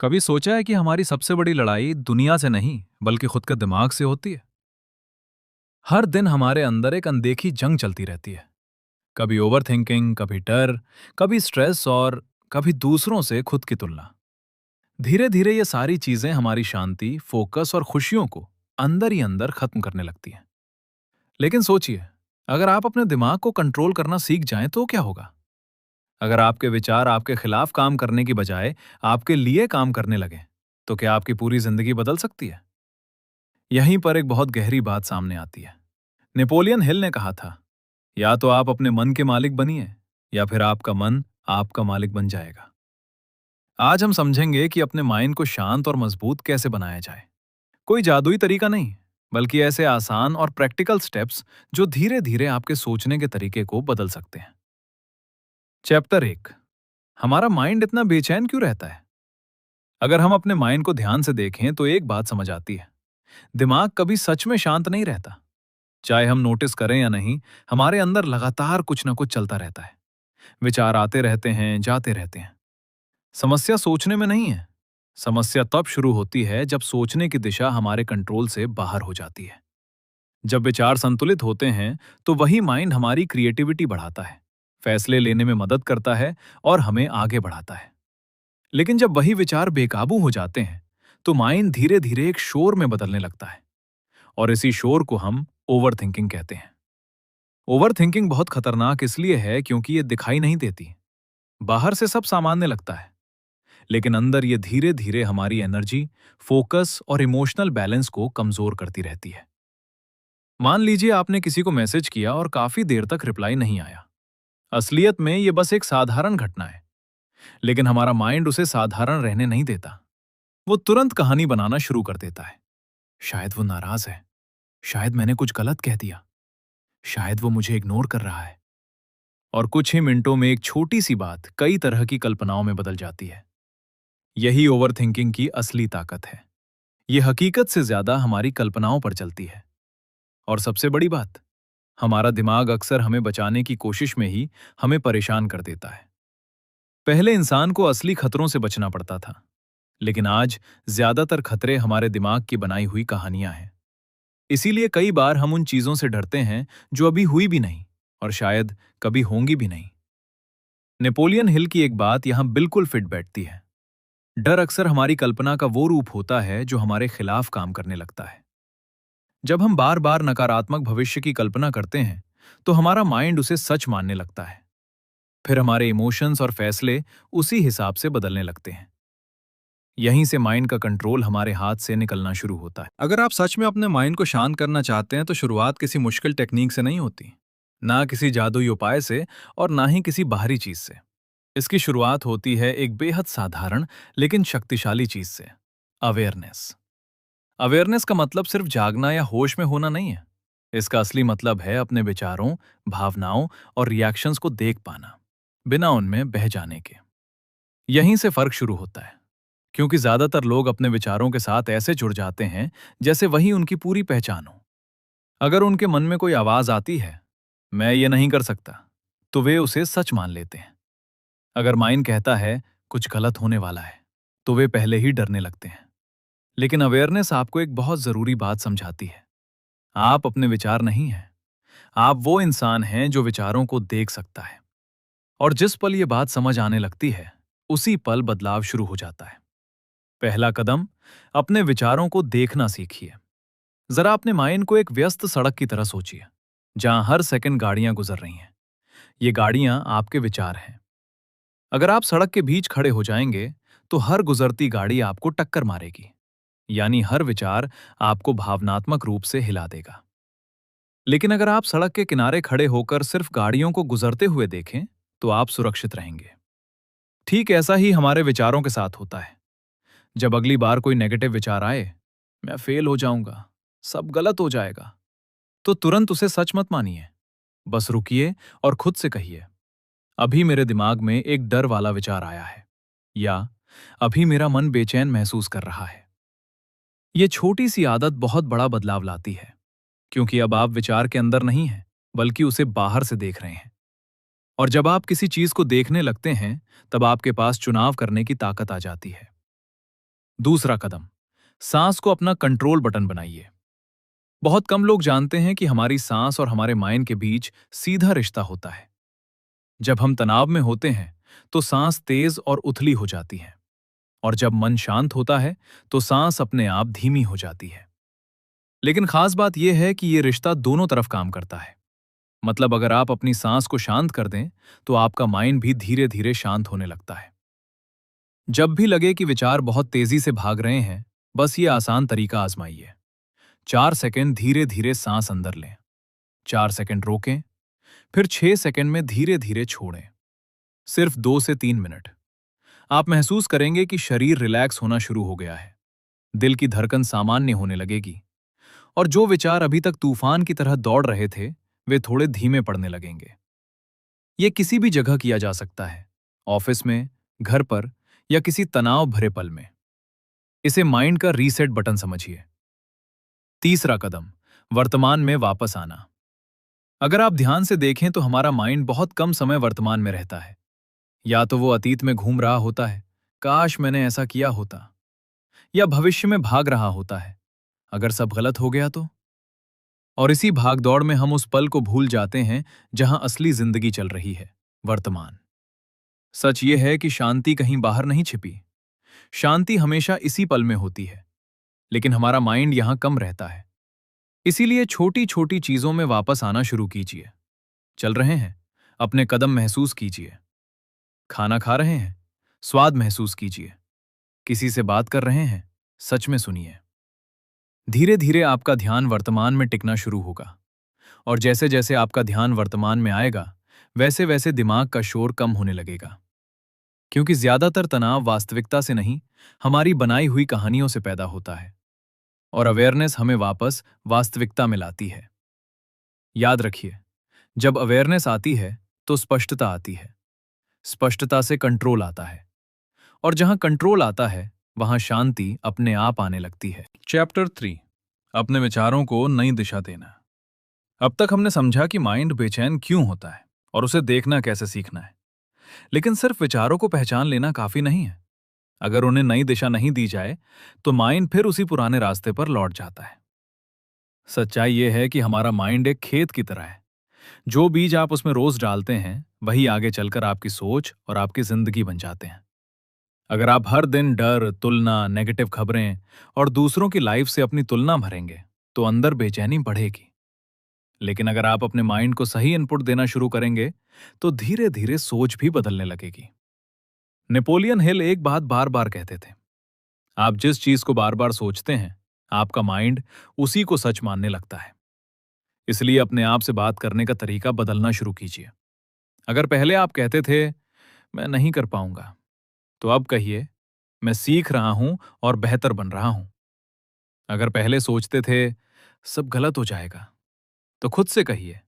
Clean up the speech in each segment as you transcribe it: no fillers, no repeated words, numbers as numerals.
कभी सोचा है कि हमारी सबसे बड़ी लड़ाई दुनिया से नहीं बल्कि खुद के दिमाग से होती है। हर दिन हमारे अंदर एक अनदेखी जंग चलती रहती है। कभी ओवर थिंकिंग, कभी डर, कभी स्ट्रेस और कभी दूसरों से खुद की तुलना। धीरे धीरे ये सारी चीजें हमारी शांति, फोकस और खुशियों को अंदर ही अंदर खत्म करने लगती हैं। लेकिन सोचिए, अगर आप अपने दिमाग को कंट्रोल करना सीख जाएं तो क्या होगा? अगर आपके विचार आपके खिलाफ काम करने की बजाय आपके लिए काम करने लगे, तो क्या आपकी पूरी जिंदगी बदल सकती है? यहीं पर एक बहुत गहरी बात सामने आती है। नेपोलियन हिल ने कहा था, या तो आप अपने मन के मालिक बनिए या फिर आपका मन आपका मालिक बन जाएगा। आज हम समझेंगे कि अपने माइंड को शांत और मजबूत कैसे बनाया जाए। कोई जादुई तरीका नहीं, बल्कि ऐसे आसान और प्रैक्टिकल स्टेप्स जो धीरे धीरे आपके सोचने के तरीके को बदल सकते हैं। चैप्टर 1, हमारा माइंड इतना बेचैन क्यों रहता है? अगर हम अपने माइंड को ध्यान से देखें तो एक बात समझ आती है। दिमाग कभी सच में शांत नहीं रहता। चाहे हम नोटिस करें या नहीं, हमारे अंदर लगातार कुछ ना कुछ चलता रहता है। विचार आते रहते हैं, जाते रहते हैं। समस्या सोचने में नहीं है। समस्या तब शुरू होती है जब सोचने की दिशा हमारे कंट्रोल से बाहर हो जाती है। जब विचार संतुलित होते हैं तो वही माइंड हमारी क्रिएटिविटी बढ़ाता है, फैसले लेने में मदद करता है और हमें आगे बढ़ाता है। लेकिन जब वही विचार बेकाबू हो जाते हैं तो माइंड धीरे धीरे एक शोर में बदलने लगता है, और इसी शोर को हम ओवर थिंकिंग कहते हैं। ओवर थिंकिंग बहुत खतरनाक इसलिए है क्योंकि ये दिखाई नहीं देती। बाहर से सब सामान्य लगता है, लेकिन अंदर ये धीरे धीरे हमारी एनर्जी, फोकस और इमोशनल बैलेंस को कमजोर करती रहती है। मान लीजिए आपने किसी को मैसेज किया और काफी देर तक रिप्लाई नहीं आया। असलियत में ये बस एक साधारण घटना है, लेकिन हमारा माइंड उसे साधारण रहने नहीं देता। वो तुरंत कहानी बनाना शुरू कर देता है। शायद वो नाराज है, शायद मैंने कुछ गलत कह दिया, शायद वो मुझे इग्नोर कर रहा है। और कुछ ही मिनटों में एक छोटी सी बात कई तरह की कल्पनाओं में बदल जाती है। यही ओवरथिंकिंग की असली ताकत है। ये हकीकत से ज्यादा हमारी कल्पनाओं पर चलती है। और सबसे बड़ी बात, हमारा दिमाग अक्सर हमें बचाने की कोशिश में ही हमें परेशान कर देता है। पहले इंसान को असली खतरों से बचना पड़ता था, लेकिन आज ज्यादातर खतरे हमारे दिमाग की बनाई हुई कहानियां हैं। इसीलिए कई बार हम उन चीजों से डरते हैं जो अभी हुई भी नहीं और शायद कभी होंगी भी नहीं। नेपोलियन हिल की एक बात यहां बिल्कुल फिट बैठती है। डर अक्सर हमारी कल्पना का वो रूप होता है जो हमारे खिलाफ काम करने लगता है। जब हम बार बार नकारात्मक भविष्य की कल्पना करते हैं तो हमारा माइंड उसे सच मानने लगता है। फिर हमारे इमोशंस और फैसले उसी हिसाब से बदलने लगते हैं। यहीं से माइंड का कंट्रोल हमारे हाथ से निकलना शुरू होता है। अगर आप सच में अपने माइंड को शांत करना चाहते हैं तो शुरुआत किसी मुश्किल टेक्निक से नहीं होती, ना किसी जादुई उपाय से और ना ही किसी बाहरी चीज से। इसकी शुरुआत होती है एक बेहद साधारण लेकिन शक्तिशाली चीज से, अवेयरनेस। अवेयरनेस का मतलब सिर्फ जागना या होश में होना नहीं है। इसका असली मतलब है अपने विचारों, भावनाओं और रिएक्शंस को देख पाना, बिना उनमें बह जाने के। यहीं से फर्क शुरू होता है, क्योंकि ज्यादातर लोग अपने विचारों के साथ ऐसे जुड़ जाते हैं जैसे वही उनकी पूरी पहचान हो। अगर उनके मन में कोई आवाज आती है, मैं ये नहीं कर सकता, तो वे उसे सच मान लेते हैं। अगर माइंड कहता है कुछ गलत होने वाला है, तो वे पहले ही डरने लगते हैं। लेकिन अवेयरनेस आपको एक बहुत जरूरी बात समझाती है। आप अपने विचार नहीं हैं। आप वो इंसान हैं जो विचारों को देख सकता है। और जिस पल ये बात समझ आने लगती है, उसी पल बदलाव शुरू हो जाता है। पहला कदम, अपने विचारों को देखना सीखिए। जरा अपने माइंड को एक व्यस्त सड़क की तरह सोचिए, जहां हर सेकंड गाड़ियां गुजर रही हैं। ये गाड़ियां आपके विचार हैं। अगर आप सड़क के बीच खड़े हो जाएंगे, तो हर गुजरती गाड़ी आपको टक्कर मारेगी। यानी हर विचार आपको भावनात्मक रूप से हिला देगा। लेकिन अगर आप सड़क के किनारे खड़े होकर सिर्फ गाड़ियों को गुजरते हुए देखें, तो आप सुरक्षित रहेंगे। ठीक ऐसा ही हमारे विचारों के साथ होता है। जब अगली बार कोई नेगेटिव विचार आए, मैं फेल हो जाऊंगा, सब गलत हो जाएगा, तो तुरंत उसे सच मत मानिए। बस रुकिए और खुद से कहिए, अभी मेरे दिमाग में एक डर वाला विचार आया है, या अभी मेरा मन बेचैन महसूस कर रहा है। ये छोटी सी आदत बहुत बड़ा बदलाव लाती है, क्योंकि अब आप विचार के अंदर नहीं हैं, बल्कि उसे बाहर से देख रहे हैं। और जब आप किसी चीज को देखने लगते हैं, तब आपके पास चुनाव करने की ताकत आ जाती है। दूसरा कदम, सांस को अपना कंट्रोल बटन बनाइए। बहुत कम लोग जानते हैं कि हमारी सांस और हमारे माइंड के बीच सीधा रिश्ता होता है। जब हम तनाव में होते हैं तो सांस तेज और उथली हो जाती है, और जब मन शांत होता है तो सांस अपने आप धीमी हो जाती है। लेकिन खास बात यह है कि यह रिश्ता दोनों तरफ काम करता है। मतलब अगर आप अपनी सांस को शांत कर दें तो आपका माइंड भी धीरे धीरे शांत होने लगता है। जब भी लगे कि विचार बहुत तेजी से भाग रहे हैं, बस ये आसान तरीका आजमाइए। 4 सेकंड धीरे धीरे सांस अंदर लें, 4 सेकंड रोकें, फिर 6 सेकंड में धीरे धीरे छोड़ें। सिर्फ 2 से 3 मिनट। आप महसूस करेंगे कि शरीर रिलैक्स होना शुरू हो गया है, दिल की धड़कन सामान्य होने लगेगी, और जो विचार अभी तक तूफान की तरह दौड़ रहे थे वे थोड़े धीमे पड़ने लगेंगे। ये किसी भी जगह किया जा सकता है, ऑफिस में, घर पर, या किसी तनाव भरे पल में। इसे माइंड का रीसेट बटन समझिए। तीसरा कदम, वर्तमान में वापस आना। अगर आप ध्यान से देखें तो हमारा माइंड बहुत कम समय वर्तमान में रहता है। या तो वो अतीत में घूम रहा होता है, काश मैंने ऐसा किया होता, या भविष्य में भाग रहा होता है, अगर सब गलत हो गया तो। और इसी भागदौड़ में हम उस पल को भूल जाते हैं जहां असली जिंदगी चल रही है, वर्तमान। सच ये है कि शांति कहीं बाहर नहीं छिपी। शांति हमेशा इसी पल में होती है, लेकिन हमारा माइंड यहां कम रहता है। इसीलिए छोटी छोटी चीजों में वापस आना शुरू कीजिए। चल रहे हैं, अपने कदम महसूस कीजिए। खाना खा रहे हैं, स्वाद महसूस कीजिए। किसी से बात कर रहे हैं, सच में सुनिए। धीरे धीरे आपका ध्यान वर्तमान में टिकना शुरू होगा, और जैसे जैसे आपका ध्यान वर्तमान में आएगा वैसे वैसे दिमाग का शोर कम होने लगेगा। क्योंकि ज्यादातर तनाव वास्तविकता से नहीं, हमारी बनाई हुई कहानियों से पैदा होता है, और अवेयरनेस हमें वापस वास्तविकता में लाती है। याद रखिए, जब अवेयरनेस आती है तो स्पष्टता आती है, स्पष्टता से कंट्रोल आता है, और जहां कंट्रोल आता है वहां शांति अपने आप आने लगती है। चैप्टर 3, अपने विचारों को नई दिशा देना। अब तक हमने समझा कि माइंड बेचैन क्यों होता है और उसे देखना कैसे सीखना है। लेकिन सिर्फ विचारों को पहचान लेना काफी नहीं है। अगर उन्हें नई दिशा नहीं दी जाए तो माइंड फिर उसी पुराने रास्ते पर लौट जाता है। सच्चाई यह है कि हमारा माइंड एक खेत की तरह है। जो बीज आप उसमें रोज डालते हैं वही आगे चलकर आपकी सोच और आपकी जिंदगी बन जाते हैं। अगर आप हर दिन डर, तुलना, नेगेटिव खबरें और दूसरों की लाइफ से अपनी तुलना भरेंगे तो अंदर बेचैनी बढ़ेगी। लेकिन अगर आप अपने माइंड को सही इनपुट देना शुरू करेंगे तो धीरे धीरे सोच भी बदलने लगेगी। नेपोलियन हिल एक बात बार बार कहते थे, आप जिस चीज को बार बार सोचते हैं आपका माइंड उसी को सच मानने लगता है। इसलिए अपने आप से बात करने का तरीका बदलना शुरू कीजिए। अगर पहले आप कहते थे मैं नहीं कर पाऊंगा, तो अब कहिए मैं सीख रहा हूं और बेहतर बन रहा हूं। अगर पहले सोचते थे सब गलत हो जाएगा, तो खुद से कहिए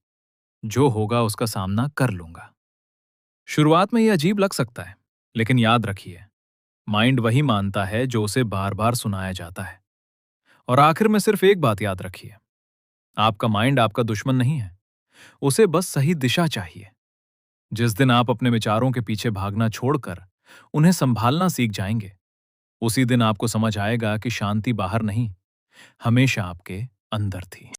जो होगा उसका सामना कर लूंगा। शुरुआत में यह अजीब लग सकता है, लेकिन याद रखिए, माइंड वही मानता है जो उसे बार बार सुनाया जाता है। और आखिर में सिर्फ एक बात याद रखिए, आपका माइंड आपका दुश्मन नहीं है, उसे बस सही दिशा चाहिए। जिस दिन आप अपने विचारों के पीछे भागना छोड़कर उन्हें संभालना सीख जाएंगे, उसी दिन आपको समझ आएगा कि शांति बाहर नहीं, हमेशा आपके अंदर थी।